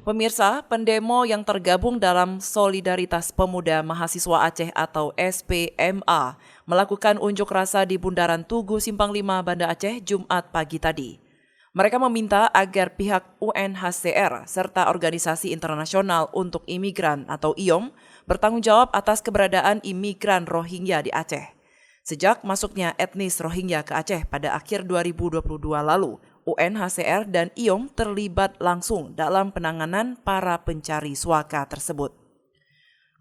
Pemirsa, pendemo yang tergabung dalam Solidaritas Pemuda Mahasiswa Aceh atau SPMA melakukan unjuk rasa di Bundaran Tugu Simpang 5 Banda Aceh Jumat pagi tadi. Mereka meminta agar pihak UNHCR serta Organisasi Internasional untuk Imigran atau IOM bertanggung jawab atas keberadaan imigran Rohingya di Aceh. Sejak masuknya etnis Rohingya ke Aceh pada akhir 2022 lalu, UNHCR dan IOM terlibat langsung dalam penanganan para pencari suaka tersebut.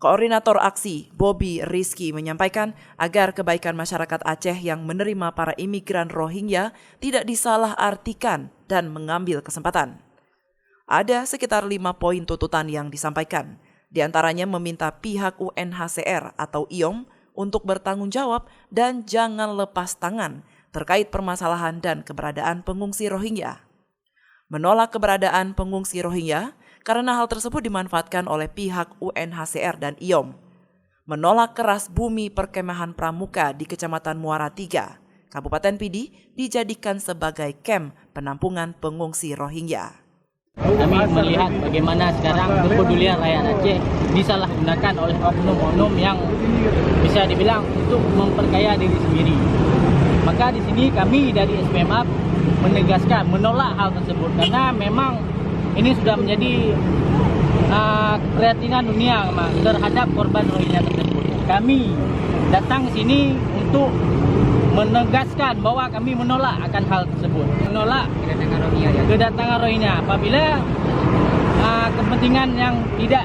Koordinator aksi, Bobby Rizky, menyampaikan agar kebaikan masyarakat Aceh yang menerima para imigran Rohingya tidak disalahartikan dan mengambil kesempatan. Ada sekitar 5 poin tuntutan yang disampaikan, di antaranya meminta pihak UNHCR atau IOM untuk bertanggung jawab dan jangan lepas tangan terkait permasalahan dan keberadaan pengungsi Rohingya. Menolak keberadaan pengungsi Rohingya karena hal tersebut dimanfaatkan oleh pihak UNHCR dan IOM. Menolak keras bumi perkemahan Pramuka di Kecamatan Muara Tiga, Kabupaten Pidi, dijadikan sebagai kamp penampungan pengungsi Rohingya. Kami melihat bagaimana sekarang kepedulian rakyat Aceh disalahgunakan oleh oknum-oknum yang bisa dibilang untuk memperkaya diri sendiri. Maka di sini kami dari SPMA menegaskan, menolak hal tersebut karena memang ini sudah menjadi keprihatinan dunia terhadap korban Rohingya tersebut. Kami datang ke sini untuk menegaskan bahwa kami menolak akan hal tersebut. Menolak kedatangan Rohingya apabila kepentingan yang tidak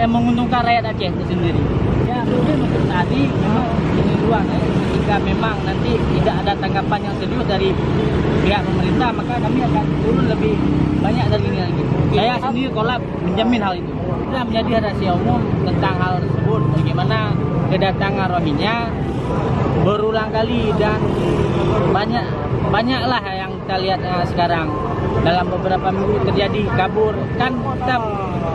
menguntungkan rakyat Aceh itu sendiri. Ya, mungkin untuk tadi memang ini ruang ketika memang nanti tidak ada tanggapan yang serius dari pihak pemerintah, maka kami akan turun lebih banyak dari ini lagi. Saya sendiri kolab menjamin hal itu. Sudah menjadi rahasia umum tentang hal tersebut, bagaimana kedatangan Rohingya berulang kali dan banyaklah yang kita lihat sekarang. Dalam beberapa minggu terjadi kabur, kan kita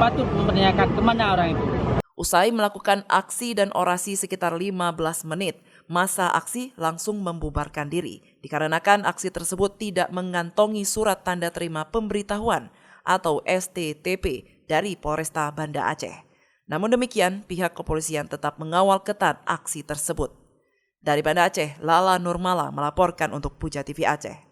patut mempertanyakan kemana orang itu. Usai melakukan aksi dan orasi sekitar 15 menit, massa aksi langsung membubarkan diri dikarenakan aksi tersebut tidak mengantongi surat tanda terima pemberitahuan atau STTP dari Polresta Banda Aceh. Namun demikian, pihak kepolisian tetap mengawal ketat aksi tersebut. Dari Banda Aceh, Lala Nurmala melaporkan untuk Puja TV Aceh.